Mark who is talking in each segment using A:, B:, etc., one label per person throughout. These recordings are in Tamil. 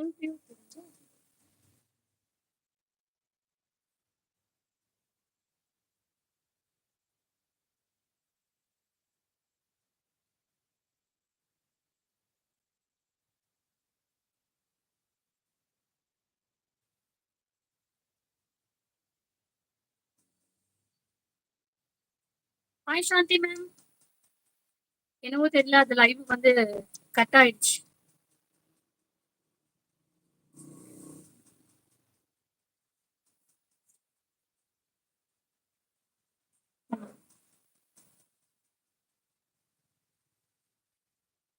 A: ஃபுல் வியூ தெரிஞ்சா ஹாய் சாந்தி மேம். என்னவோ தெரியல, அது லைவ் வந்து கட் ஆயிடுச்சு.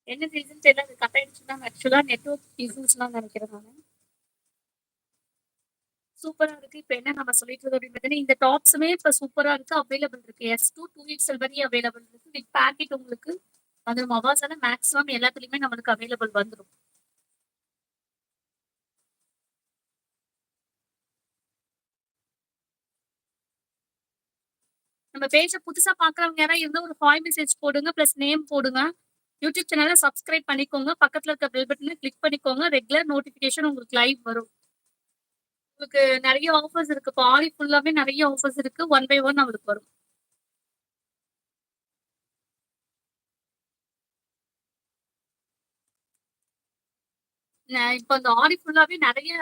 A: என்ன ரீசன் தெரியல, அது கட் ஆயிடுச்சுன்னா ஆக்சுவலா நெட்வொர்க் இஷ்யூஸ்லாம் நினைக்கிறேன் நான். சூப்பரா இருக்கு. இப்ப என்ன நம்ம சொல்லிட்டு இருக்கோம் அப்படின்னு பார்த்தீங்கன்னா, இந்த டாப்ஸுமே இப்ப சூப்பரா இருக்கு, அவைலபிள் இருக்கு. S2 2XL வரையும் அவைலபிள் இருக்கு. வித் பேக்கெட் உங்களுக்கு வந்துடும். அவாசால மேக்ஸிமம் எல்லாத்துலயுமே நம்மளுக்கு அவைலபிள் வந்துடும். நம்ம பேஜ புதுசா பாக்குறவங்க யாராவது இருந்தா ஒரு ஹாய் மெசேஜ் போடுங்க, பிளஸ் நேம் போடுங்க. யூடியூப் சேனலை சப்ஸ்கிரைப் பண்ணிக்கோங்க. பக்கத்துல இருக்க பெல் பட்டனை கிளிக் பண்ணிக்கோங்க. ரெகுலர் நோட்டிபிகேஷன் உங்களுக்கு லைவ் வரும். உங்களுக்கு நிறைய ஆஃபர்ஸ் இருக்கு. இப்போ ஆடி ஃபுல்லாவே நிறைய ஆஃபர்ஸ் இருக்கு. ஒன் பை ஒன் அவருக்கு வரும். இப்போ அந்த ஆடி ஃபுல்லாவே நிறைய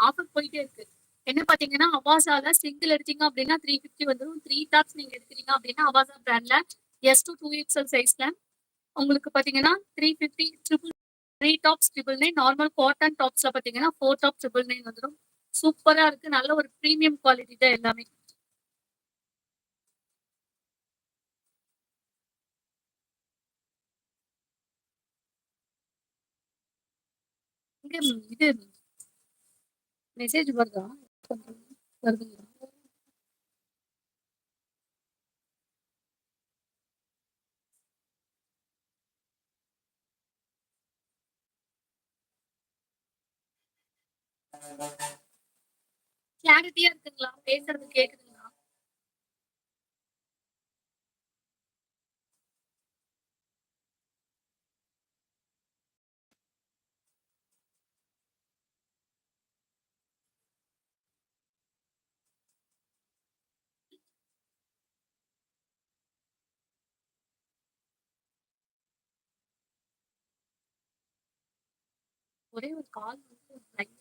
A: ஆஃபர் போயிட்டே இருக்கு. என்ன பாத்தீங்கன்னா, அவாசால சிங்கிள் எடுத்தீங்க அப்படின்னா 350 வந்துடும். 3 டாப்ஸ் நீங்க எடுக்கிறீங்க அப்படின்னா அவாசா பிராண்ட்ல S2 2XL சைஸ்ல உங்களுக்கு பாத்தீங்கன்னா 350 ட்ரிபிள் 3 டாப்ஸ் 999. நார்மல் காட்டன் டாப்ஸ்ல பாத்தீங்கன்னா 4 டாப் 999 வந்துடும். சூப்பரா இருக்கு. நல்ல ஒரு பிரீமியம் குவாலிட்டி தான் எல்லாமே. இங்க இது மெசேஜ் வருதா? வருதுங்களா? கிளாரிட்டியா இருக்குங்களா? பேசுறது கேக்குதுங்களா? ஒரே ஒரு கால் வந்து line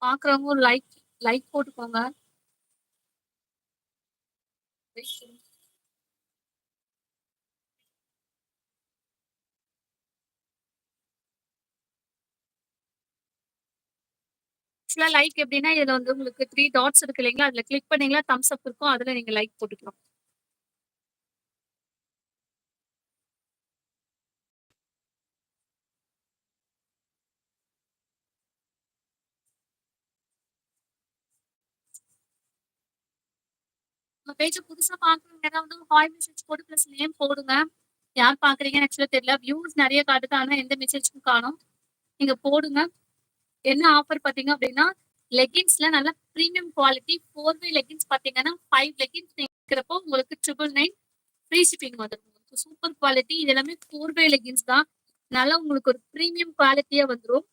A: பாக்குறவங்க ஒரு லைக் லைக் போட்டுக்கோங்க. ஆக்சுவலா லைக் எப்படின்னா, இதுல வந்து உங்களுக்கு 3 டாட்ஸ் இருக்கு இல்லைங்களா? அதுல கிளிக் பண்ணீங்களா தம்ஸ் அப் இருக்கும். அதுல நீங்க லைக் போட்டுக்கலாம். உங்க பேஜ புதுசா பாக்குறவங்க யாராவது ஹாய் மெசேஜ் போட்டு பிளஸ் நேம் போடுங்க. யார் பாக்குறீங்கன்னு ஆக்சுவலா தெரியல. வியூஸ் நிறைய காட்டுது. ஆனா எந்த மெசேஜும் காணோம். நீங்க போடுங்க. என்ன ஆஃபர் பாத்தீங்க அப்படின்னா, லெகின்ஸ்ல நல்ல பிரீமியம் குவாலிட்டி 4 வே லெகின்ஸ் பாத்தீங்கன்னா 5 லெகின்ஸ் இருக்கிறப்போ உங்களுக்கு 999 ஃப்ரீ ஷிப்பிங் வந்துடும். உங்களுக்கு சூப்பர் குவாலிட்டி. இது எல்லாமே 4 வே லெகின்ஸ் தான். நல்லா உங்களுக்கு ஒரு பிரீமியம் குவாலிட்டியா வந்துடும்.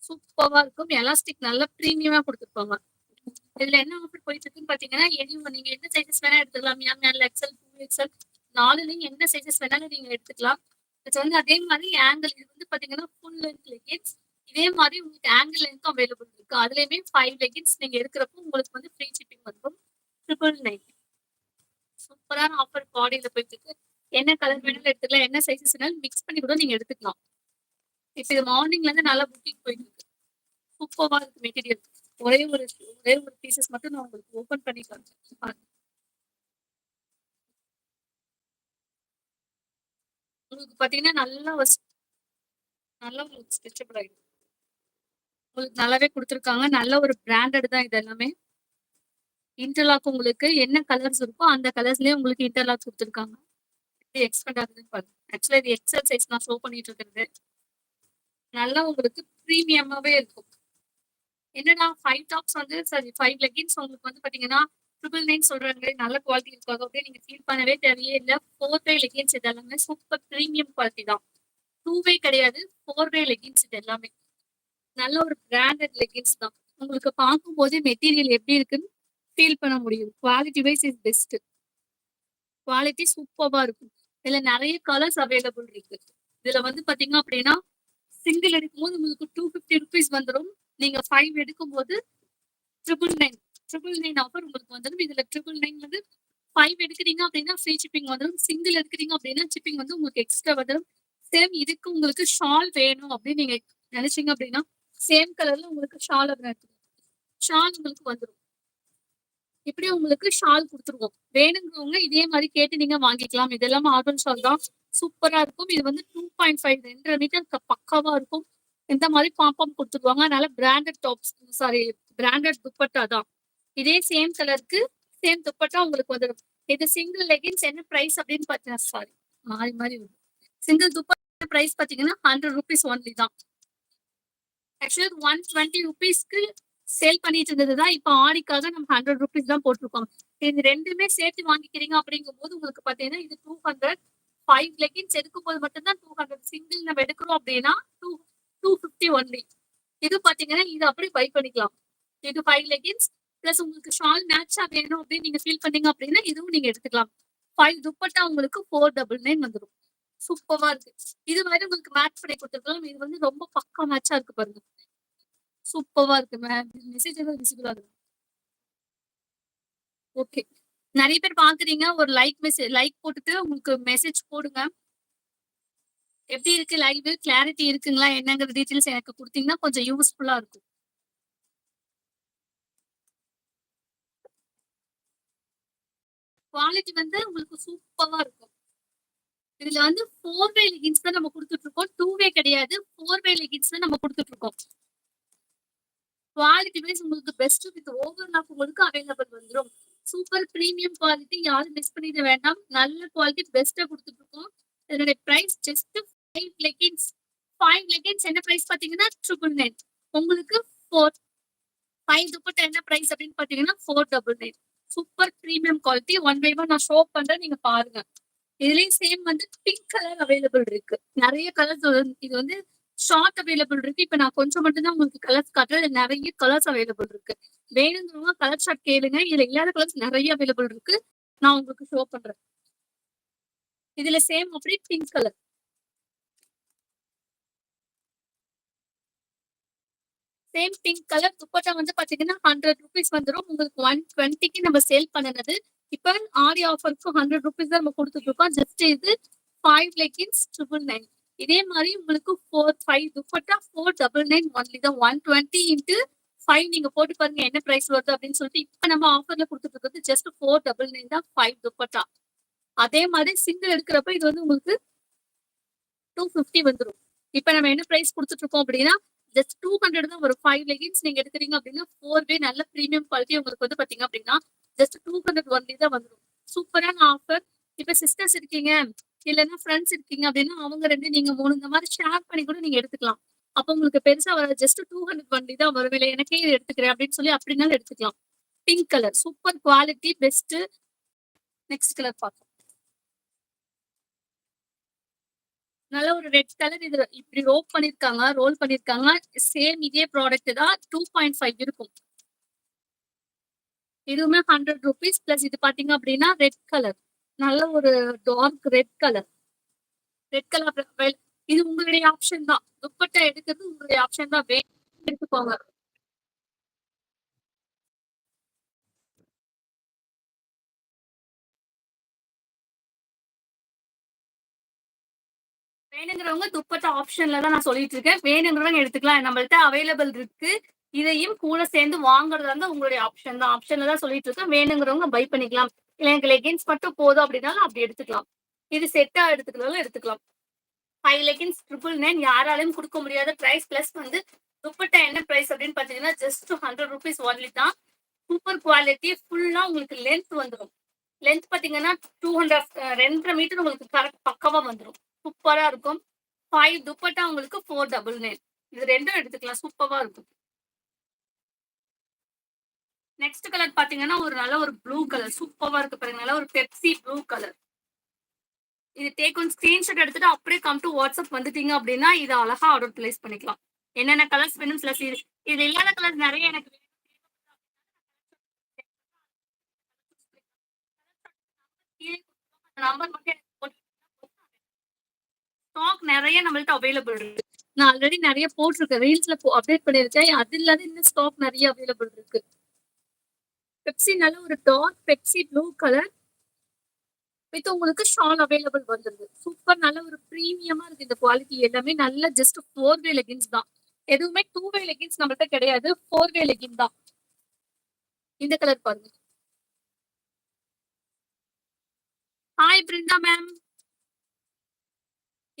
A: சூப்பரா இருக்கும். எலாஸ்டிக் நல்ல பிரீமியமா கொடுத்துருப்பாங்க. இதுல என்ன ஆஃபர் போயிட்டு இருக்குன்னு பாத்தீங்கன்னா, நீங்க என்ன சைசஸ் வேணா எடுத்துக்கலாம். எம் எக்ஸ்எல் 2XL 4லயும் என்ன சைசஸ் வேணாலும் நீங்க எடுத்துக்கலாம். இது வந்து அதே மாதிரி ஆங்கிள் இது வந்து பாத்தீங்கன்னா ஃபுல் லென்த் லெகின்ஸ். இதே மாதிரி உங்களுக்கு ஆங்கிள் லென்த்தும் அவைலபிள் இருக்கு. அதுலயுமே 5 லெகின்ஸ் நீங்க எடுக்கிறப்போ உங்களுக்கு வந்து ஃப்ரீ ஷிப்பிங் வந்துடும். 999. சூப்பரான ஆஃபர் பாடியில போயிட்டு இருக்கு. என்ன கலர் வேணாலும் எடுத்துக்கலாம். என்ன சைசஸ் வேணாலும் மிக்ஸ் பண்ணி கூட நீங்க எடுத்துக்கலாம். இப்ப இது மார்னிங்ல இருந்து நல்லா புக்கிங் போயிட்டு இருக்கு. சூப்பரா இருக்கு மெட்டீரியல். ஒரே ஒரு ஒரே ஒரு பீசஸ் மட்டும் நான் உங்களுக்கு ஓபன் பண்ணி காமிச்சேன். உங்களுக்கு பாத்தீங்கன்னா நல்லா உங்களுக்கு ஸ்ட்ரெச்சபிள் ஆயிடும். உங்களுக்கு நல்லாவே கொடுத்துருக்காங்க. நல்ல ஒரு பிராண்டட் தான் இது எல்லாமே. இன்டர்லாக் உங்களுக்கு என்ன கலர்ஸ் இருக்கோ அந்த கலர்ஸ்லயே உங்களுக்கு இன்டர்லாக் கொடுத்துருக்காங்க. எப்படி எக்ஸ்பெண்ட் ஆகுதுன்னு பாருங்க. ஆக்சுவலா இது எக்ஸல் சைஸ் நான் ஷோ பண்ணிட்டு இருக்கிறது. நல்லா உங்களுக்கு பிரீமியமாவே இருக்கும். என்னடா 5 டாப்ஸ் வந்து சாரி 5 லெகின்ஸ் உங்களுக்கு வந்து பாத்தீங்கன்னா 999 சொல்றாங்களே நல்ல குவாலிட்டி இருக்காது அப்படின்னு நீங்க ஃபீல் பண்ணவே தேவையே இல்ல. 4 வே லெகின்ஸ் இது எல்லாமே சூப்பர் பிரீமியம் குவாலிட்டி தான். 2 வே கிடையாது. 4 வே லெகின்ஸ் இது எல்லாமே. நல்ல ஒரு பிராண்டட் லெகின்ஸ் தான். உங்களுக்கு பார்க்கும்போதே மெட்டீரியல் எப்படி இருக்குன்னு ஃபீல் பண்ண முடியும். Quality wise is best. Quality சூப்பர்வா இருக்கும். இதுல நெறைய கலர்ஸ் அவைலபிள் இருக்கு. இதுல வந்து பாத்தீங்க அப்படின்னா, சிங்கிள் எடுக்கும்போது உங்களுக்கு ₹250 வந்துரும். நீங்க 5 எடுக்கும்போது 999 999 ஆஃபர் உங்களுக்கு வந்துரும். இதுல 999 வந்து 5 எடுக்குறீங்க அப்படின்னா ஃப்ரீ ஷிப்பிங் வந்துரும். சிங்கிள் எடுக்குறீங்க அப்படின்னா ஷிப்பிங் வந்து உங்களுக்கு எக்ஸ்ட்ரா வந்துரும். சேம் இதுக்கு உங்களுக்கு ஷால் வேணும் அப்படின்னு நீங்க நினைச்சீங்க அப்படின்னா, சேம் கலர்ல உங்களுக்கு ஷால் ஷால் உங்களுக்கு வந்துரும். இப்படி உங்களுக்கு ஷால் குடுத்துருவோம். வேணுங்கிறவங்க இதே மாரி கேட்டு நீங்க வாங்கிக்கலாம். இது எல்லாமே ஆர்கன் ஷால் தான். சூப்பரா இருக்கும். இது வந்து 2.5 2 மீட்டர் பக்காவா இருக்கும். இந்த மாரி பாம் குடுத்துருவாங்க. அதனால branded tops sorry branded dupatta தான். இதே சேம் கலருக்கு சேம் துப்பட்டா உங்களுக்கு வந்துரும். இது சிங்கிள் லெகின்ஸ் என்ன பிரைஸ் அப்படின்னு பார்த்தீங்கன்னா சாரி மாறி மாறி வரும். சிங்கிள் துப்பட்டா பிரைஸ் பார்த்தீங்கன்னா ₹100 ஒன்லி தான். ஆக்சுவலா ₹120க்கு சேல் பண்ணிட்டு இருந்ததுதான். இப்ப ஆடிக்காக நம்ம ₹100 தான் போட்டிருக்கோம். இது ரெண்டுமே சேர்த்து வாங்கிக்கிறீங்க அப்படிங்கும்போது உங்களுக்கு பாத்தீங்கன்னா இது 200 5 லெகின்ஸ் எடுக்கும்போது மட்டும்தான் 200 சிங்கிள் நம்ம எடுக்கிறோம் அப்படின்னா 250 ஒன்லி. இது பாத்தீங்கன்னா இது அப்படி பை பண்ணிக்கலாம். இது 5 லெகின்ஸ் பிளஸ் உங்களுக்கு ஷால் மேட்சா வேணும் அப்படின்னு நீங்க ஃபீல் பண்ணீங்க அப்படின்னா இதுவும் நீங்க எடுத்துக்கலாம். 5 துப்பட்டா உங்களுக்கு 499 வந்துடும். சூப்பரா இருக்கு. இது மாதிரி உங்களுக்கு மேட்ச் பண்ணி கொடுத்துருக்கலாம். இது வந்து ரொம்ப பக்கா மேட்சா இருக்கு பாருங்க. சூப்பரா இருக்கு மேம். மெசேஜ் எல்லாம் விசிபிளா இருக்கு. ஓகே. நெறைய பேர் பாக்குறீங்க. ஒரு லைக் போட்டுட்டு உங்களுக்கு மெசேஜ் போடுங்க. எப்படி இருக்கு லைவ்? கிளாரிட்டி இருக்குங்களா? என்னங்கிற டீடைல்ஸ் எனக்கு குடுத்தீங்கன்னா கொஞ்சம் யூஸ்ஃபுல்லா இருக்கும். குவாலிட்டி வந்து உங்களுக்கு சூப்பரா இருக்கும். இதுல வந்து 4 வே லெகின்ஸ் தான் நம்ம குடுத்துட்டு இருக்கோம். 2 வே கிடையாது. 4 வே லெகின்ஸ் தான் நம்ம குடுத்துட்டு இருக்கோம். குவாலிட்டி வைஸ் உங்களுக்கு பெஸ்ட் வித் ஓவர்லாக் உங்களுக்கு அவைலபிள் வந்துரும். சூப்பர் பிரீமியம் குவாலிட்டி யாரும் மிஸ் பண்ணிட வேண்டாம். நல்ல குவாலிட்டி பெஸ்ட்டா குடுத்துட்டு இருக்கோம். இதனுடைய பிரைஸ் ஜஸ்ட் 5 லெகின்ஸ். 5 லெகின்ஸ் என்ன பிரைஸ் பாத்தீங்கன்னா 999. உங்களுக்கு 4 5 துப்பட்டா என்ன பிரைஸ் அப்படின்னு பாத்தீங்கன்னா 499. Super premium quality. One by one நான் ஷோ பண்றேன். நீங்க பாருங்க. இதுலயும் சேம் வந்து பிங்க் கலர் அவைலபிள் இருக்கு. நிறைய கலர்ஸ் இது வந்து ஷார்ட் அவைலபிள் இருக்கு. இப்ப நான் கொஞ்சம் மட்டும் தான் உங்களுக்கு கலர்ஸ் காட்டுறேன். இதுல நிறைய கலர்ஸ் அவைலபிள் இருக்கு. வேணுங்கிறவங்க கலர் ஷார்ட் கேளுங்க. இதுல இல்லாத கலர்ஸ் நிறைய அவைலபிள் இருக்கு. நான் உங்களுக்கு ஷோ பண்றேன். இதுல சேம் அப்படி pink colour. Same pink colour dupatta வந்து பாத்தீங்கன்னா ₹100 வந்துரும். உங்களுக்கு 120க்கு நம்ம சேல் பண்ணுனது. இப்ப ஆடி ஆஃபருக்கு ₹100 தான் நம்ம கொடுத்துட்டு இருக்கோம். ஜஸ்ட் இது 5 லெகின்ஸ் 999. இதே மாதிரி உங்களுக்கு 5 துப்பட்டா 499 ஒன்லி தான். 120 இன்ட்டு 5 நீங்க போட்டு பாருங்க என்ன பிரைஸ் வருது அப்படின்னு சொல்லிட்டு இப்ப நம்ம ஆஃபர்ல கொடுத்துட்டு இருக்கிறது ஜஸ்ட் 499 தான் 5 துப்பட்டா. அதே மாதிரி சிங்கிள் எடுக்கிறப்ப இது வந்து உங்களுக்கு 250 வந்துரும். இப்ப நம்ம என்ன பிரைஸ் கொடுத்துட்டு இருக்கோம் அப்படின்னா ஜஸ்ட் 200 தான் ஒரு 5 லெகின்ஸ் நீங்க எடுக்கிறீங்க அப்படின்னா 4 வே நல்ல பிரீமியம் குவாலிட்டி உங்களுக்கு வந்து பாத்தீங்க அப்படின்னா ஜஸ்ட் 200 ஒன்லி தான் வந்துடும். சூப்பரான ஆஃபர். இப்ப சிஸ்டர்ஸ் இருக்கீங்க இல்லைன்னா ஃப்ரெண்ட்ஸ் இருக்கீங்க அப்படின்னா அவங்க 2 நீங்க 3 இந்த மாதிரி ஷேர் பண்ணி கூட நீங்க எடுத்துக்கலாம். அப்ப உங்களுக்கு பெருசா வர ஜஸ்ட் 200 ஒன்லி தான் வரும். இல்லை எனக்கே இது எடுத்துக்கிறேன் அப்படின்னு சொல்லி அப்படின்னாலும் எடுத்துக்கலாம். Pink colour super quality best. Next colour பார்க்கலாம். நல்ல ஒரு ரெட் கலர் இது இப்படி ரோல் பண்ணிருக்காங்க. சேம் இதே ப்ராடக்ட் தான் 2.5 இருக்கும். இதுவுமே ₹100 பிளஸ் இது பாத்தீங்க அப்படின்னா ரெட் கலர். நல்ல ஒரு dark red colour. Red colour இது உங்களுடைய ஆப்ஷன் தான். துப்பட்டா எடுக்கிறது உங்களுடைய ஆப்ஷன் தான். எடுத்துக்கோங்க. வேணுங்கிறவங்க துப்பட்டா ஆப்ஷன்ல தான் நான் சொல்லிட்டு இருக்கேன். வேணுங்கிறவங்க எடுத்துக்கலாம். நம்மள்ட்ட அவைலபிள் இருக்கு. இதையும் கூட சேர்ந்து வாங்குறதா இருந்தா உங்களுடைய ஆப்ஷன் தான். ஆப்ஷன்ல தான் சொல்லிட்டு இருக்கேன். வேணுங்கிறவங்க பை பண்ணிக்கலாம். இல்ல எனக்கு லெகின்ஸ் மட்டும் போதும் அப்படின்னாலும் அப்படி எடுத்துக்கலாம். இது செட்டா எடுத்துக்கிறதாலும் எடுத்துக்கலாம். 5 லெகின்ஸ் 999 யாராலையும் கொடுக்க முடியாத பிரைஸ். பிளஸ் வந்து துப்பட்டா என்ன பிரைஸ் அப்படின்னு பாத்தீங்கன்னா ஜஸ்ட் ₹100 ஒன்லி தான். சூப்பர் குவாலிட்டி ஃபுல்லா உங்களுக்கு லென்த் வந்துடும். லென்த் பாத்தீங்கன்னா 200 2.5 மீட்டர் உங்களுக்கு கரெக்ட் பக்கவா வந்துடும். சூப்பரா இருக்கும். 5 துப்பட்டா உங்களுக்கு 499. இது 2ம் எடுத்துக்கலாம். சூப்பரா இருக்கும். நெக்ஸ்ட் கலர் பாத்தீங்கன்னா, ஒரு நல்ல ஒரு ப்ளூ கலர். சூப்பரா இருக்கு பாருங்க. நல்ல ஒரு பெப்சி ப்ளூ கலர். இது டேக் ஒன் ஸ்கிரீன்ஷாட் எடுத்துட்டு அப்படியே கம் டு வாட்ஸ்அப் வந்துட்டீங்க அப்படின்னா, இத அழகா ஆர்டர் பிளேஸ் பண்ணிக்கலாம். என்னென்ன கலர்ஸ் வேணும் சில இது இல்லாத கலர் நெறைய எனக்கு நம்பர் மட்டும் எனக்கு ஸ்டாக் நெறைய நம்மள்ட்ட அவைலபிள் இருக்கு. நான் ஆல்ரெடி நெறைய போட்டிருக்கேன். ரீல்ஸ்ல அப்டேட் பண்ணியிருக்கேன். அது இல்லாத இன்னும் ஸ்டாக் நெறைய அவைலபிள் இருக்கு. பெப்சி நல்ல ஒரு dark Pepsi blue colour with உங்களுக்கு ஷால் அவைலபிள் வந்துருது. சூப்பர் நல்ல ஒரு பிரீமியமா இருக்கு இந்த குவாலிட்டி எல்லாமே. நல்ல ஜஸ்ட் 4 வே லெகின்ஸ் தான். எதுவுமே 2 வே லெகின்ஸ் நம்மள்ட்ட கிடையாது. 4 வே லெகின் தான். இந்த கலர் பாருங்க. Hi Brinda ma'am.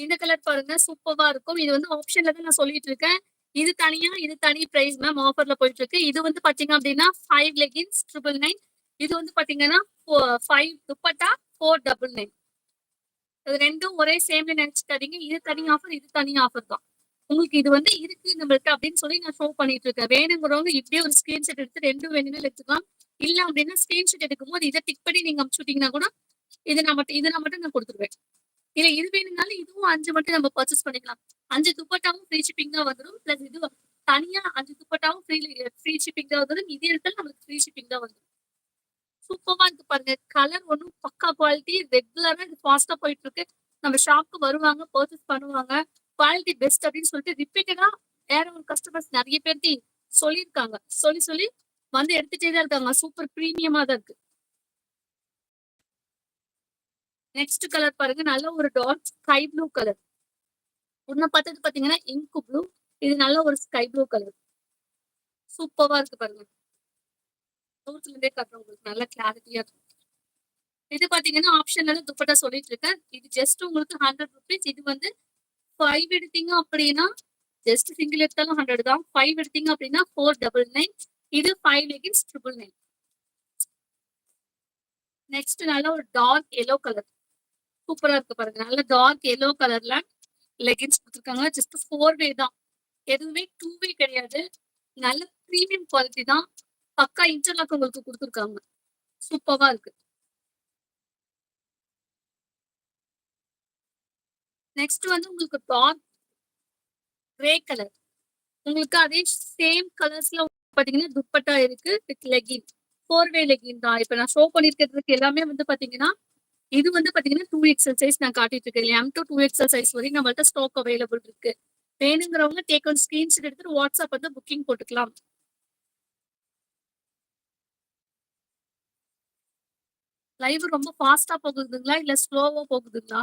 A: இந்த கலர் பாருங்க சூப்பரா இருக்கும். இது வந்து ஆப்ஷன்ல தான் நான் சொல்லிட்டு இருக்கேன். இது தனியா, இது தனி பிரைஸ் மேம். ஆஃபர்ல போயிட்டு இருக்கு. இது வந்து பாத்தீங்க அப்படின்னா 5 லெகின்ஸ் 999. இது வந்து பாத்தீங்கன்னா 5 துப்பட்டா 499. இது ரெண்டும் ஒரே சேம்ல நினைச்சுக்காதீங்க. இது தனி ஆஃபர், இது தனி ஆஃபர் தான். உங்களுக்கு இது வந்து இருக்கு நம்மள்ட்ட அப்படின்னு சொல்லி நான் ஷோ பண்ணிட்டு இருக்கேன். வேணுங்கிறவங்க இப்படியே ஒரு ஸ்கிரீன்ஷாட் எடுத்து 2 வேணும்னு எடுத்துக்கலாம். இல்ல அப்படின்னா ஸ்கிரீன்ஷாட் எடுக்கும்போது இதை டிக் பண்ணி நீங்க அனுப்பிச்சு விட்டீங்கன்னா கூட இதை நான் மட்டும் நான் கொடுத்துருவேன். இல்ல இது வேணும்னாலும் இதுவும் 5 மட்டும் நம்ம பர்ச்சேஸ் பண்ணிக்கலாம். 5 துப்பட்டாவும் ஃப்ரீ ஷிப்பிங் தான் வந்துடும். பிளஸ் இது தனியா 5 துப்பட்டாவும் ஃப்ரீ ஷிப்பிங் தான் வந்துடும். இது எடுத்தாலும் நமக்கு ஃப்ரீ ஷிப்பிங் தான் வந்துடும். சூப்பரா இருக்கு பாருங்க. கலர் ஒன்றும் பக்கா குவாலிட்டி. ரெகுலரா இது ஃபாஸ்டா போயிட்டு இருக்கு. நம்ம ஷாப்க்கு வருவாங்க, பர்ச்சேஸ் பண்ணுவாங்க. குவாலிட்டி பெஸ்ட் அப்படின்னு சொல்லிட்டு ரிப்பீட்டடா வேற ஒரு கஸ்டமர்ஸ் நிறைய பேர்த்தி சொல்லியிருக்காங்க. சொல்லி சொல்லி வந்து எடுத்துட்டே தான் இருக்காங்க. சூப்பர் பிரீமியமா தான் இருக்கு. நெக்ஸ்ட் கலர் பாருங்க. நல்ல ஒரு டார்க் ஸ்கை ப்ளூ கலர். உன்ன பார்த்தது பாத்தீங்கன்னா இங்க் ப்ளூ. இது நல்ல ஒரு ஸ்கை ப்ளூ கலர். சூப்பரா இருக்கு பாருங்க. தூரத்துல இருந்தே காட்டுறேன் உங்களுக்கு நல்ல கிளாரிட்டியா இருக்கும். இது பாத்தீங்கன்னா ஆப்ஷன்ல துப்பட்டா சொல்லிட்டு இருக்கேன். இது ஜஸ்ட் உங்களுக்கு 100 ருபீஸ். இது வந்து 5 எடுத்தீங்க அப்படின்னா ஜஸ்ட் சிங்கிள் எடுத்தாலும் 100 தான். 5 எடுத்தீங்க அப்படின்னா 499. இது 5 லெகின்ஸ் 999. நெக்ஸ்ட் நல்ல ஒரு டார்க் எல்லோ கலர். சூப்பரா இருக்கு பாருங்க. நல்ல டார்க் எல்லோ கலர்ல லெகின்ஸ் கொடுத்துருக்காங்க. ஜஸ்ட் 4 வே தான். எதுவுமே 2 வே கிடையாது. நல்ல பிரீமியம் குவாலிட்டி தான். பக்கா இன்டர்லாக் உங்களுக்கு கொடுத்துருக்காங்க. சூப்பரா இருக்கு. நெக்ஸ்ட் வந்து உங்களுக்கு டார்க் கிரே கலர். உங்களுக்கு அதே சேம் கலர்ஸ்ல பாத்தீங்கன்னா துப்பட்டா இருக்கு வித் லெகின். 4 வே லெகின் தான். இப்ப நான் ஷோ பண்ணிருக்கிறதுக்கு எல்லாமே வந்து பாத்தீங்கன்னா இது வந்து பாத்தீங்கன்னா 2XL சைஸ் நான் காட்டிட்டு இருக்கேன். M to 2XL சைஸ் வரையும் நம்மள்ட்ட ஸ்டாக் அவைலபிள் இருக்கு. வேணுங்கிறவங்க டேக் ஒன் ஸ்கிரீன்ஷாட் எடுத்துட்டு வாட்ஸ்அப் வந்து புக்கிங் போட்டுக்கலாம். லைவ் ரொம்ப ஃபாஸ்டா போகுதுங்களா இல்ல ஸ்லோவா போகுதுங்களா?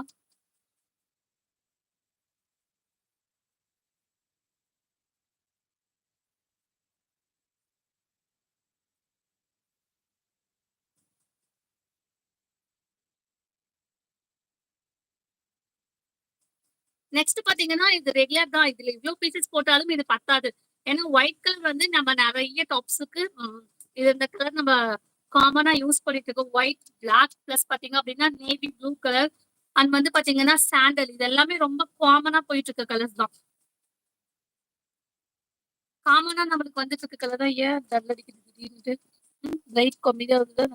A: நெக்ஸ்ட் பாத்தீங்கன்னா இது ரெகுலர் தான். இதுல இவ்வளவு பீசஸ் போட்டாலும் இது பத்தாது. ஏன்னா ஒயிட் கலர் வந்து நம்ம நிறைய டாப்ஸுக்கு இது இந்த கலர் நம்ம காமனா யூஸ் பண்ணிட்டு இருக்கோம். ஒயிட் பிளாக் பிளஸ் பாத்தீங்க அப்படின்னா நேவி ப்ளூ கலர் அண்ட் வந்து பாத்தீங்கன்னா சாண்டல். இது எல்லாமே ரொம்ப காமனா போயிட்டு இருக்க கலர்ஸ் தான். காமனா நம்மளுக்கு வந்துட்டு இருக்க கலர் தான். ஏன் டல் அடிக்குது திடீர்னு? லைட் கம்மியா வருது.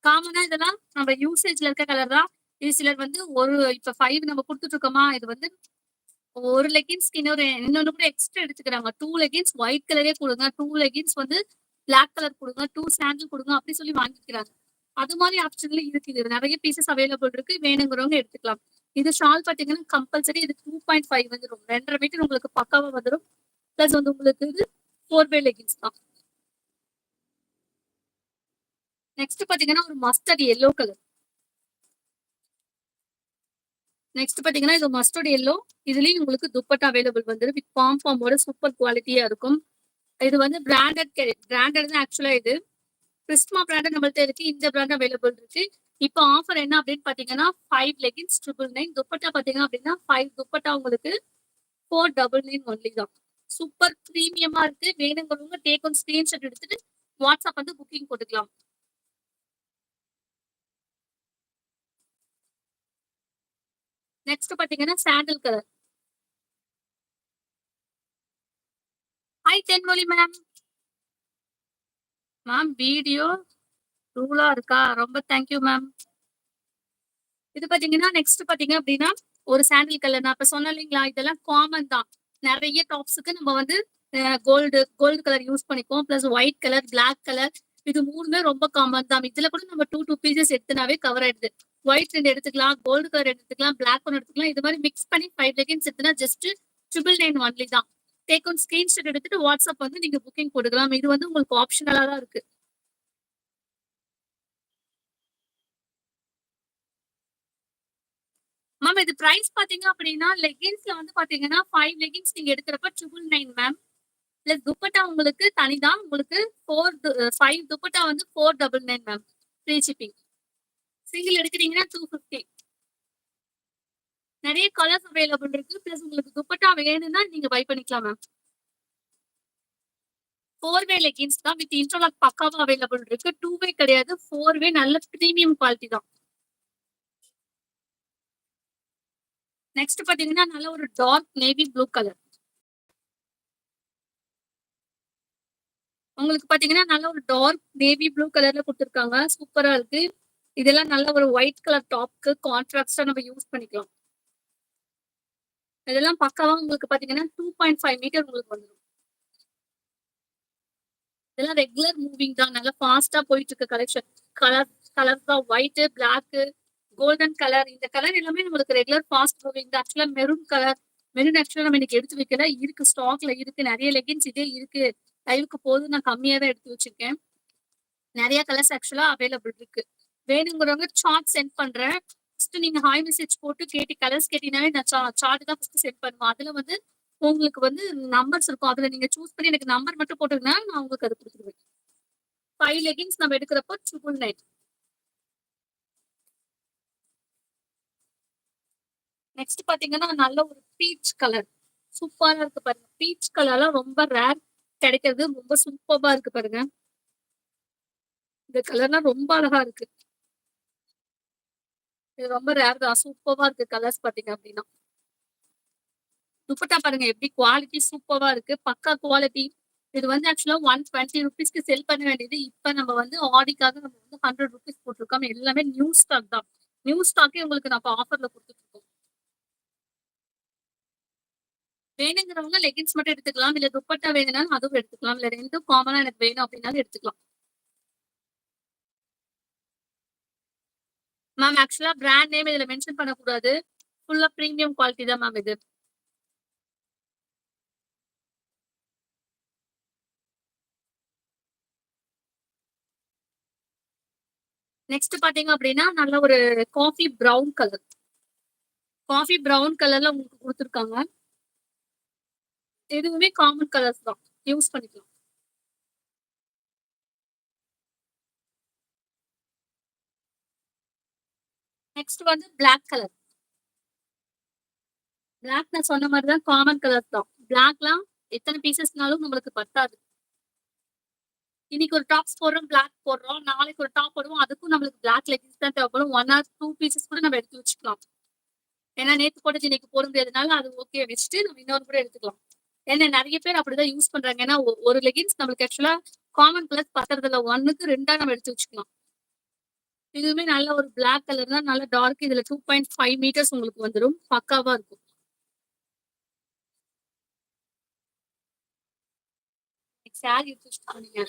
A: காமனா இதெல்லாம் நம்ம யூசேஜ்ல இருக்க கலர் தான். இது சிலர் வந்து ஒரு இப்ப 5 நம்ம கொடுத்துட்டு இருக்கோமா, இது வந்து ஒரு லெகின்ஸ்க்கு இன்னொன்னு கூட எக்ஸ்ட்ரா எடுத்துக்கிறாங்க. 2 லெகின்ஸ் ஒயிட் கலரே கொடுங்க, 2 லெகின்ஸ் வந்து பிளாக் கலர் கொடுங்க, 2 சாண்டில் கொடுங்க அப்படி சொல்லி வாங்கிக்கிறாங்க. அது மாதிரி ஆப்ஷன்ல இருக்கு. இது நிறைய பீசஸ் அவைலபிள் இருக்கு. வேணுங்கிறவங்க எடுத்துக்கலாம். இது ஷால் பாத்தீங்கன்னா கம்பல்சரி இது 2.5 வந்துடும். 2.5 மீட்டர் உங்களுக்கு பக்காவா வந்துடும். பிளஸ் வந்து உங்களுக்கு இது 4 வே லெகின்ஸ் தான். நெக்ஸ்ட் பாத்தீங்கன்னா ஒரு மஸ்டர்ட் எல்லோ கலர். நெக்ஸ்ட் பாத்தீங்கன்னா இது மஸ்டர்ட் எல்லோ. இதுலயும் உங்களுக்கு துப்பட்டா அவைலபிள் வந்துடும். வித் பாம்போட சூப்பர் குவாலிட்டியா இருக்கும். இது வந்து பிராண்டட் தான் ஆக்சுவலா. இது பிரிஸ்மா பிராண்ட் நம்மள்ட்ட இருக்கு. இந்த பிராண்ட் அவைலபிள் இருக்கு. இப்போ ஆஃபர் என்ன அப்படின்னு பாத்தீங்கன்னா 5 லெகின்ஸ் 999. துப்பட்டா பாத்தீங்க அப்படின்னா 5 துப்பட்டா உங்களுக்கு 499 ஒன்லி தான். சூப்பர் பிரீமியமா இருக்கு. வேணுங்கிறவங்க டேக் ஒன் ஸ்கிரீன்ஷாட் எடுத்துட்டு வாட்ஸ்அப் வந்து புக்கிங் போட்டுக்கலாம். நெக்ஸ்ட் பாத்தீங்கன்னா சாண்டில் கலர். ஹாய் தென்மொழி மேம். மேம் வீடியோ ரூலா இருக்கா? ரொம்ப தேங்க்யூ மேம். இது பாத்தீங்கன்னா நெக்ஸ்ட் பாத்தீங்க அப்படின்னா ஒரு சாண்டில் கலர். நான் இப்ப சொன்னேன் இல்லைங்களா, இதெல்லாம் காமன் தான். நிறைய டாப்ஸுக்கு நம்ம வந்து கோல்டு கலர் யூஸ் பண்ணிக்குவோம். Plus white colour, black colour, இது மூணுமே ரொம்ப காமன் தான். இதுல கூட நம்ம டூ பீசஸ் எடுத்துனாவே கவர் ஆயிடுது. ஒயிட் 2 எடுத்துக்கலாம், கோல்டு கலர் எடுத்துக்கலாம், பிளாக் ஒன்று எடுத்துக்கலாம். இது மாதிரி மிக்ஸ் பண்ணி 5 லெகின்ஸ் எடுத்துனா ஜஸ்ட் 999 ஒன்லி தான். டேக் ஒன் ஸ்கிரீன்ஷாட் எடுத்துட்டு வாட்ஸ்அப் வந்து நீங்க புக்கிங் போட்டுக்கலாம். இது வந்து உங்களுக்கு ஆப்ஷனலா தான் இருக்கு. மேம் இது பிரைஸ் பாத்தீங்க அப்படின்னா லெகின்ஸ்ல வந்து பாத்தீங்கன்னா 5 லெகின்ஸ் நீங்க எடுக்கிறப்ப 999 மேம். பிளஸ் துப்பட்டா உங்களுக்கு தனிதான். உங்களுக்கு 5 துப்பட்டா வந்து 499 மேம். Free shipping. சிங்கிள் எடுக்கிறீங்கன்னா 250. நிறைய கலர்ஸ் அவைலபிள் இருக்கு. பிளஸ் உங்களுக்கு துப்பட்டா வேணும்னா நீங்க பை பண்ணிக்கலாம் மேம். 4 வே லெகின்ஸ் தான் வித் இன்டர்லாக் பக்காவா அவைலபிள் இருக்கு. 2 வே கிடையாது, 4 வே நல்ல பிரீமியம் குவாலிட்டி தான். நெக்ஸ்ட் பாத்தீங்கன்னா நல்ல ஒரு டார்க் நேவி ப்ளூ கலர். உங்களுக்கு பாத்தீங்கன்னா நல்ல ஒரு டார்க் நேவி ப்ளூ கலர்ல கொடுத்துருக்காங்க. சூப்பரா இருக்கு. இதெல்லாம் நல்ல ஒரு ஒயிட் கலர் டாப்க்கு கான்ட்ராஸ்டா நம்ம யூஸ் பண்ணிக்கலாம். இதெல்லாம் பக்காவா உங்களுக்கு பாத்தீங்கன்னா 2.5 மீட்டர் உங்களுக்கு வந்துடும். இதெல்லாம் ரெகுலர் மூவிங் தான். நல்லா ஃபாஸ்டா போயிட்டு இருக்க கலெக்ஷன். கலர் தான் ஒயிட், பிளாக், கோல்டன் கலர். இந்த கலர் எல்லாமே நம்மளுக்கு ரெகுலர் ஃபாஸ்ட் மூவிங் தான். ஆக்சுவலா மெரூன் கலர். மெரூன் ஆக்சுவலா நம்ம இன்னைக்கு எடுத்து வைக்கல, இருக்கு ஸ்டாக்ல இருக்கு. நிறைய லெகின்ஸ் இதே இருக்கு. லைவுக்கு போது நான் கம்மியா தான் எடுத்து வச்சிருக்கேன். நிறைய கலர்ஸ் ஆக்சுவலா அவைலபிள் இருக்கு. வேணுங்கிறவங்க சார்ட் சென்ட் பண்றேன். ஃபர்ஸ்ட் நீங்க ஹாய் மெசேஜ் போட்டு கேட்டு கலர்ஸ் கேட்டீங்கன்னாவே நான் சார்ட் தான் ஃபர்ஸ்ட் சென்ட் பண்ணுவேன். அதுல வந்து உங்களுக்கு வந்து நம்பர்ஸ் இருக்கும். அதுல நீங்க சூஸ் பண்ணி எனக்கு நம்பர் மட்டும் போட்டுருந்தா நான் உங்களுக்கு அது கொடுத்துருவேன். 5 லெகின்ஸ் நம்ம எடுக்கிறப்போ 999. நெக்ஸ்ட் பாத்தீங்கன்னா நல்ல ஒரு பீச் கலர். சூப்பரா இருக்கு பாருங்க. பீச் கலர்லாம் ரொம்ப ரேர் கிடைக்கிறது. ரொம்ப சூப்பரா இருக்கு பாருங்க. இந்த கலர்லாம் ரொம்ப அழகா இருக்கு. இது ரொம்ப ரேர் தான். சூப்பரா இருக்கு கலர்ஸ் பாத்தீங்க அப்படின்னா. துப்பட்டா பாருங்க எப்படி குவாலிட்டி சூப்பரா இருக்கு. பக்கா குவாலிட்டி. இது வந்து ஆக்சுவலா 120 ருபீஸ்க்கு செல் பண்ண வேண்டியது இப்ப நம்ம வந்து ஆடிக்காக நம்ம வந்து 100 ருபீஸ் போட்டிருக்கோம். எல்லாமே நியூ ஸ்டாக் தான். நியூ ஸ்டாக்கே உங்களுக்கு நம்ம ஆஃபர்ல கொடுத்துட்டு இருக்கோம். வேணுங்கிறவங்க லெகின்ஸ் மட்டும் எடுத்துக்கலாம். இல்ல துப்பட்டா வேணும்னாலும் அதுவும் எடுத்துக்கலாம். இல்ல ரெண்டும் காமனா எனக்கு வேணும் அப்படின்னாலும் எடுத்துக்கலாம். மேம் ஆக்சுவலா பிராண்ட் நேம் இதுல மென்ஷன் பண்ணக்கூடாது. ஃபுல்லா பிரீமியம் குவாலிட்டி தான் மேம் இது. நெக்ஸ்ட் பாத்தீங்க அப்படின்னா நல்ல ஒரு coffee brown colour. Coffee brown கலர்ல உங்களுக்கு கொடுத்துருக்காங்க. எதுவுமே காமன் கலர்ஸ் தான். யூஸ் பண்ணிக்கலாம். நெக்ஸ்ட் வந்து பிளாக் கலர். பிளாக் நான் சொன்ன மாதிரி தான் காமன் கலர் தான். பிளாக்லாம் எத்தனை பீசஸ்னாலும் நம்மளுக்கு பத்தாது. இன்னைக்கு ஒரு டாப்ஸ் போடுறோம், பிளாக் போடுறோம். நாளைக்கு ஒரு டாப் போடுவோம், அதுக்கும் நம்மளுக்கு பிளாக் லெகின்ஸ் தான் தேவைப்படும். 1 or 2 பீசஸ் கூட நம்ம எடுத்து வச்சுக்கலாம். ஏன்னா நேத்து போட்டது இன்னைக்கு போட முடியாதனால அது ஓகே வச்சுட்டு நம்ம இன்னொரு கூட எடுத்துக்கலாம். ஏன்னா நிறைய பேர் அப்படிதான் யூஸ் பண்றாங்க. ஏன்னா ஒரு லெகின்ஸ் நம்மளுக்கு ஆக்சுவலா காமன் கலர் பத்துறதுல 1க்கு 2 நம்ம எடுத்து வச்சுக்கலாம். இதுவுமே நல்ல ஒரு பிளாக் கலர் தான். நல்ல டார்க். இதுல 2.5 மீட்டர்ஸ் உங்களுக்கு வந்துடும். பக்காவா இருக்கும். சாரி எடுத்து வச்சுக்கோங்க.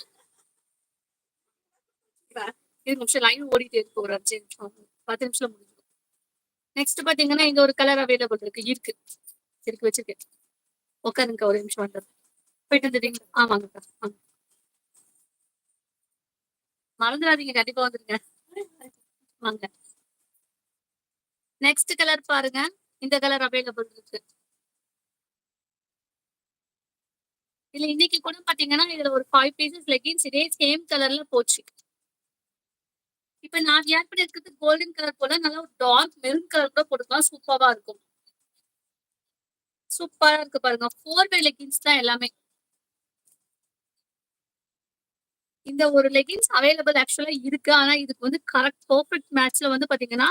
A: இது நிமிஷம் லைன் ஓடிட்டே இருக்கு. ஒரு 5 நிமிஷம் 10 நிமிஷம் முடிஞ்சிடும். நெக்ஸ்ட் பாத்தீங்கன்னா இங்க ஒரு கலர் அவைலபிள் இருக்கு. இருக்கு வச்சிருக்கேன். உட்காருங்க ஒரு நிமிஷம் வந்து போயிட்டு வந்துட்டீங்க. ஆமாங்கக்கா. மறந்துடாதீங்க, கண்டிப்பா வந்துருங்க. வாங்க. நெக்ஸ்ட் கலர் பாருங்க. இந்த கலர் அவைலபிள் இருக்கு. இல்ல இன்னைக்கு கூட பாத்தீங்கன்னா இதுல ஒரு 5 பீசஸ் லெகின்ஸ் இதே சேம் கலர்ல போச்சு. இப்ப நான் வியர் பண்ணி இருக்கிறது கோல்டன் கலர் போல நல்லா ஒரு டார்க் மெரூன் கலர் கூட போட்டுக்கலாம். சூப்பரா இருக்கும். சூப்பரா இருக்கு பாருங்க. 4 வே லெகின்ஸ் தான் எல்லாமே. இந்த ஒரு லெகின்ஸ் அவைலபிள் ஆக்சுவலா இருக்கு. ஆனா இதுக்கு வந்து கரெக்ட் பெர்ஃபெக்ட் மேட்ச்ல வந்து பாத்தீங்கன்னா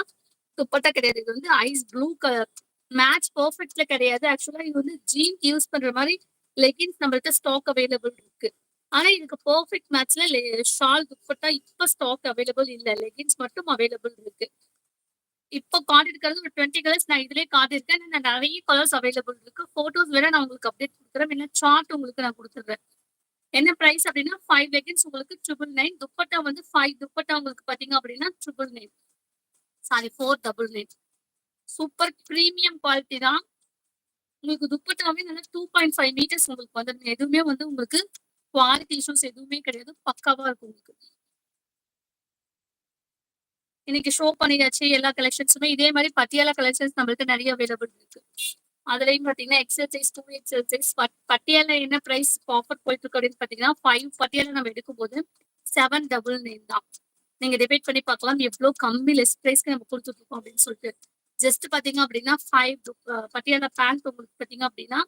A: துப்பட்டா கிடையாது. இது வந்து ஐஸ் ப்ளூ கலர். மேட்ச் பெர்ஃபெக்ட்ல கிடையாது. ஆக்சுவலா இது வந்து ஜீன் யூஸ் பண்ற மாரி லெகின்ஸ் நம்மள்ட்ட ஸ்டாக் அவைலபிள் இருக்கு. ஆனா இதுக்கு பெர்ஃபெக்ட் மேட்ச்ல ஷால், துப்பட்டா இப்ப ஸ்டாக் அவைலபிள் இல்ல. லெகின்ஸ் மட்டும் அவைலபிள் இருக்கு. இப்போ காட்டியிருக்கிறது ஒரு 20 கலர்ஸ் நான் இதுலயே காட்டியிருக்கேன். நான் நெறைய கலர்ஸ் அவைலபிள் இருக்கு. ஃபோட்டோஸ் வேணா நான் உங்களுக்கு அப்டேட் குடுக்குறேன். இல்ல சார்ட் உங்களுக்கு நான் குடுத்துடுறேன். என்ன பிரைஸ் அப்டின்னா 5 லெகின்ஸ் உங்களுக்கு 999. துப்பட்டா வந்து 5 துப்பட்டா உங்களுக்கு பார்த்தீங்க அப்டின்னா 999. சாரி 499. சூப்பர் பிரீமியம் குவாலிட்டி தான். உங்களுக்கு துப்பட்டாவே நல்லா 2.5 மீட்டர்ஸ் உங்களுக்கு வந்துரும். எதுவுமே வந்து உங்களுக்கு குவாலிட்டி இஷ்யூஸ் எதுவுமே கிடையாது. பக்காவா இருக்கும் உங்களுக்கு. இன்னைக்கு ஷோ பண்ணியாச்சு எல்லா கலெக்ஷன்ஸுமே. இதே மாரி பட்டியாலா கலெக்ஷன்ஸ் நம்மள்ட்ட நெறைய அவைலபிள் இருக்கு. அதுலயும் பார்த்தீங்கன்னா, XL size, 2 XL size Patiala என்ன பிரைஸ் ஆஃபர் போயிட்டு இருக்கு அப்படின்னு பார்த்தீங்கன்னா, 5 பட்டியாலா நம்ம எடுக்கும்போது 799 தான். நீங்க டிவைட் பண்ணி பார்க்கலாம். எவ்ளோ கம்மி லெஸ் பிரைஸ்க்கு நம்ம குடுத்துட்டு இருக்கோம் அப்படின்னு சொல்லிட்டு. ஜஸ்ட் பார்த்தீங்க அப்படின்னா, 5 பட்டியாலா பேண்ட் உங்களுக்கு பார்த்தீங்க அப்படின்னா,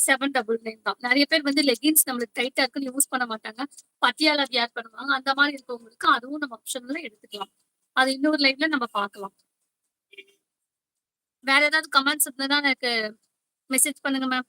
A: 799 தான். நெறைய பேர் வந்து லெகின்ஸ் நம்மளுக்கு டைட்டா இருக்குன்னு யூஸ் பண்ண மாட்டாங்க. பட்டியாலா வியர் பண்ணுவாங்க. அந்த மாரி இருக்கவங்களுக்கு அதுவும் நம்ம ஆப்ஷன்ல எடுத்துக்கலாம். அது இன்னொரு லைவ்ல நம்ம பார்க்கலாம். வேற ஏதாவது கமெண்ட்ஸ் இருந்ததுன்னா எனக்கு மெசேஜ் பண்ணுங்க மேம்.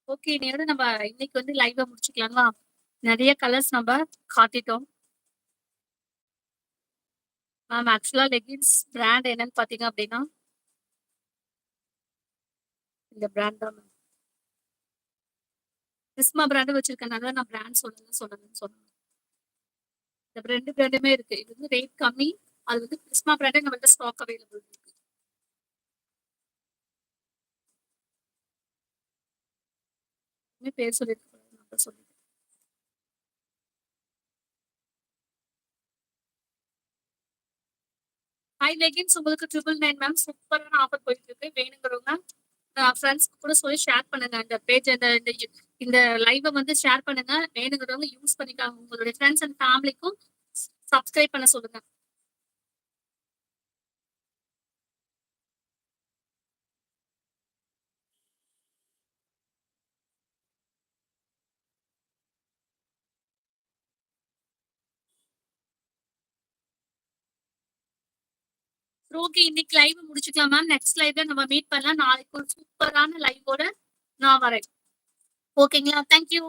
A: ஓகே. இன்னையோட நம்ம இன்னைக்கு வந்து லைவ முடிச்சுக்கலாங்களா? நெறைய கலர்ஸ் நம்ம காட்டிட்டோம். மேம் ஆக்சுவலா லெகின்ஸ் பிராண்ட் என்னன்னு பார்த்தீங்க அப்படின்னா, இந்த பிராண்ட் தான் மேம். கிறிஸ்மா பிராண்டும் வச்சிருக்கனால நான் பிராண்ட் சொல்லணும்னு சொன்னேன். இந்த 2 பிராண்டுமே இருக்கு. இது வந்து ரேட் கம்மி. அது வந்து கிறிஸ்மா பிராண்டே நம்மள்ட்ட ஸ்டாக் அவைலபிள் இருக்கு. பேர் சொல்லிருக்க நம்பர் சொல்லிட்டேன். 5 லெகின்ஸ் உங்களுக்கு 999 மேம். சூப்பரான ஆஃபர் போயிட்டு இருக்கு. வேணுங்கிறவங்க ஃப்ரெண்ட்ஸ்க்கு கூட சொல்லி ஷேர் பண்ணுங்க. இந்த பேஜ் இந்த இந்த இந்த லைவ வந்து ஷேர் பண்ணுங்க. வேணுங்கிறவங்க யூஸ் பண்ணிக்காங்க. உங்களுடைய ஃப்ரெண்ட்ஸ் அண்ட் ஃபேமிலிக்கும் சப்ஸ்கிரைப் பண்ண சொல்லுங்க. ஓகே. இன்னைக்கு லைவ் முடிச்சுக்கலாம் மேம். நெக்ஸ்ட் லைவ்ல நம்ம மீட் பண்ணலாம். நாளைக்கு ஒரு சூப்பரான லைவோட நான் வரேன். ஓகேங்களா? Thank you.